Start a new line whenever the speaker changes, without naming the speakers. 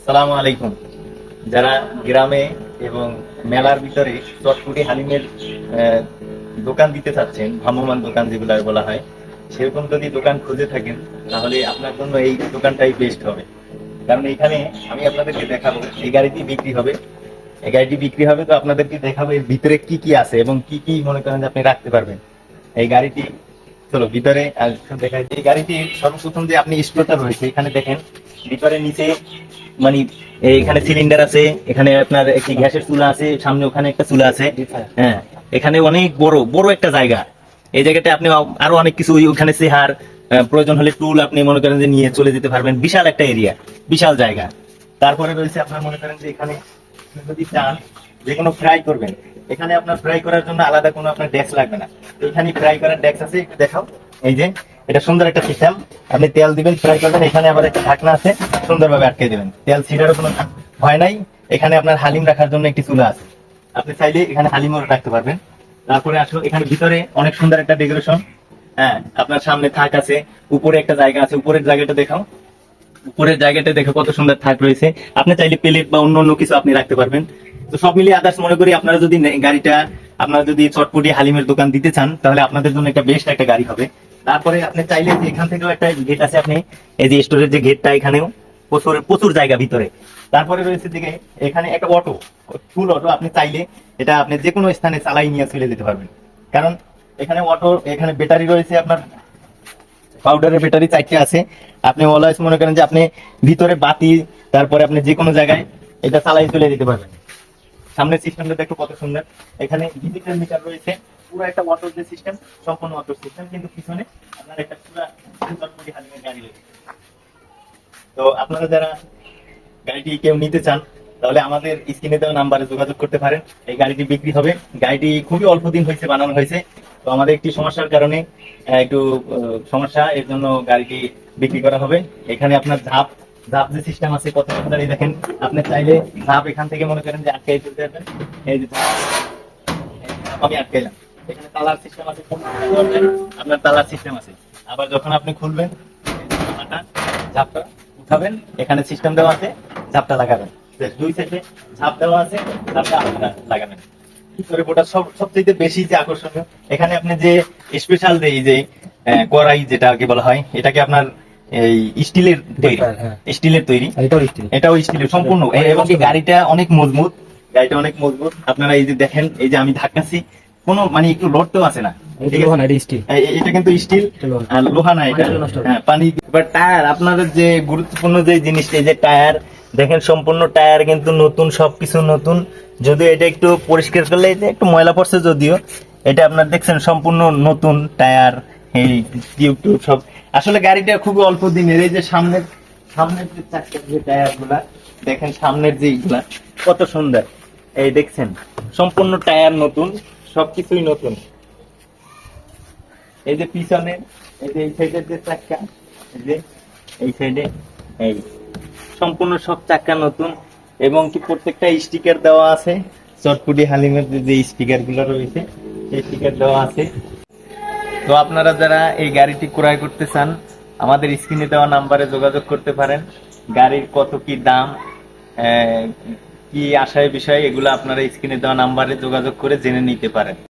সালামু আলাইকুম। যারা গ্রামে এবং মেলার ভিতরে চটপটি হালিমের দোকান দিতে চাচ্ছেন, ভ্রাম্যমাণ দোকান যেগুলো বলা হয়, সেরকম যদি দোকান খুঁজে থাকেন তাহলে আপনার জন্য এই দোকানটাই বেস্ট হবে। কারণ এখানে আমি আপনাদেরকে দেখাবো এই গাড়িটি বিক্রি হবে। এই গাড়িটি বিক্রি হবে, তো আপনাদেরকে দেখাবো এর ভিতরে কি কি আছে এবং কি কি মনে করেন যে আপনি রাখতে পারবেন এই গাড়িটি। চলো ভিতরে দেখাই। এই গাড়িটির সর্বপ্রথম যে আপনি স্টোরটা রয়েছে এখানে দেখেন, ভিতরে নিচে মানে এখানে সিলিন্ডার আছে, এখানে আপনার একটি গ্যাসের চুলা আছে, সামনে ওখানে একটা চুলা আছে। হ্যাঁ, এখানে অনেক বড় বড় একটা জায়গা। এই জায়গাটা আপনি আরো অনেক কিছু, ওখানে চেহার প্রয়োজন হলে টুল আপনি মনে করেন যে নিয়ে চলে যেতে পারবেন। বিশাল একটা এরিয়া, বিশাল জায়গা। তারপরে রয়েছে আপনার মনে করেন যে এখানে যদি চান যে কোনো ফ্রাই করবেন, এখানে আপনার ফ্রাই করার জন্য আলাদা কোনো আপনার ডেস্ক লাগবে না। এখানে ফ্রাই করার ডেস্ক আছে, একটু দেখাও। এই যে এটা সুন্দর একটা সিস্টেম, আপনি তেল দিবেন, ফ্রাই করবেন, এখানে আবার একটা ঢাকনা আছে, সুন্দরভাবে আটকে দেবেন, তেল ছিটারও কোনো ভয় নাই। এখানে আপনার হালিম রাখার জন্য একটি চুলা আছে, আপনি চাইলে এখানে হালিমও রাখতে পারবেন। তারপরে আসলে এখানে ভিতরে অনেক সুন্দর একটা ডেকোরেশন। হ্যাঁ, আপনার সামনে থাক আছে, উপরে একটা জায়গা আছে, উপরের জায়গাটা দেখাও। উপরের জায়গাটা দেখে কত সুন্দর থাক রয়েছে। আপনি চাইলে প্লেট বা অন্য অন্য কিছু আপনি রাখতে পারবেন। তো সব মিলিয়ে আদার্স মনে করি আপনারা যদি গাড়িটা আপনারা যদি চটপটি হালিমের দোকান দিতে চান তাহলে আপনাদের জন্য একটা বেস্ট একটা গাড়ি হবে। তারপরে আপনি চাইলে এখান থেকেও একটা গেট আছে, আপনি এই যে স্টোরের যে গেটটা, এখানেও প্রচুর প্রচুর জায়গা ভিতরে। তারপরে রয়েছে দিকে এখানে একটা অটো, ফুল অটো, আপনি চাইলে এটা আপনি যে কোনো স্থানে চালাই নিয়ে চলে যেতে পারবেন। কারণ এখানে অটো, এখানে ব্যাটারি রয়েছে, আপনার পাউডারের ব্যাটারি 4টে আছে। আপনি অলওয়েজ মনে করেন যে আপনি ভিতরে বাতি, তারপরে আপনি যে কোনো জায়গায় এটা চালাই চলে যেতে পারবেন। সামনের সিস্টেমটা দেখো কত সুন্দর, এখানে ডিজিটাল মিটার রয়েছে, পুরো একটা অটো যে সিস্টেম, সম্পূর্ণ অটো সিস্টেম, কিন্তু পিছনে আপনার একটা পুরো চটপটি হালিমের গাড়ি রয়েছে। তো আপনারা যারা গাড়িটি কেউ নিতে চান তাহলে আমাদের স্ক্রিনে দেওয়া নাম্বারে যোগাযোগ করতে পারেন। এই গাড়িটি বিক্রি হবে। গাড়িটি খুবই অল্প দিন হয়েছে বানানো হয়েছে, তো আমাদের একটি সমস্যার কারণে একটু সমস্যা, এর জন্য গাড়িটি বিক্রি করা হবে। এখানে আপনার ধাপ ধাপ যে সিস্টেম আছে কত সুন্দর, এই দেখেন। আপনি চাইলে ধাপ এখান থেকে মনে করেন যে আটকাই ফেলতে পারবেন। এই যে আমি আটকাইলাম, এখানে তালার সিস্টেম আছে, আপনার তালার সিস্টেম আছে। আবার যখন আপনি খুলবেন ঝাপটা উঠাবেন, এখানে সিস্টেম দেওয়া আছে, ঝাপটা লাগাবেন। দুই সাইডে ঝাপ দেওয়া আছে, ঝাপটা আপনারা লাগাবেন। ভিতরে ওটা সবচেয়ে বেশি যে আকর্ষণীয়, এখানে আপনি যে স্পেশাল এই যে কড়াই যেটা কি বলা হয়, এটাকে আপনার এই স্টিলের তৈরি, স্টিলের তৈরি, এটাও স্টিলের সম্পূর্ণ। এবং গাড়িটা অনেক মজবুত, গাড়িটা অনেক মজবুত। আপনারা এই যে দেখেন, এই যে আমি ধাক্কাচ্ছি, কোনো মানে একটু লড়তেও আছে না। এটা কিন্তু স্টিল, লোহা না এটা। হ্যাঁ, পানি। এবার টায়ার, আপনাদের যে গুরুত্বপূর্ণ যে জিনিসটা, এই যে টায়ার দেখেন, সম্পূর্ণ টায়ার কিন্তু নতুন, সবকিছু নতুন। যদিও এটা একটু পরিষ্কার করলে এটা একটু ময়লা পড়ছে, যদিও এটা আপনার দেখছেন সম্পূর্ণ নতুন টায়ার, এই টিউব টিউব সব। আসলে গাড়িটা খুবই অল্প দিনের। এই যে সামনের সামনের যে চারটা যে টায়ার গুলা দেখেন, সামনের যে এইগুলা কত সুন্দর, এই দেখছেন সম্পূর্ণ টায়ার নতুন, সবকিছুই নতুন। এই যে পিছনে, এই যে এই সাইডের যে চাক্কা, এই যে এই সাইডে, এই সম্পূর্ণ সব চাক্কা নতুন। এবং কি প্রত্যেকটা স্টিকার দেওয়া আছে, চটপটি হালিমের যে স্টিকার গুলো রয়েছে সেই স্টিকার দেওয়া আছে। তো আপনারা যারা এই গাড়িটি ক্রয় করতে চান আমাদের স্ক্রিনে দেওয়া নাম্বারে যোগাযোগ করতে পারেন। গাড়ির কত কি দাম, কি আশায় বিষয়, এগুলো আপনারা স্ক্রিনে দেওয়া নাম্বারে যোগাযোগ করে জেনে নিতে পারেন।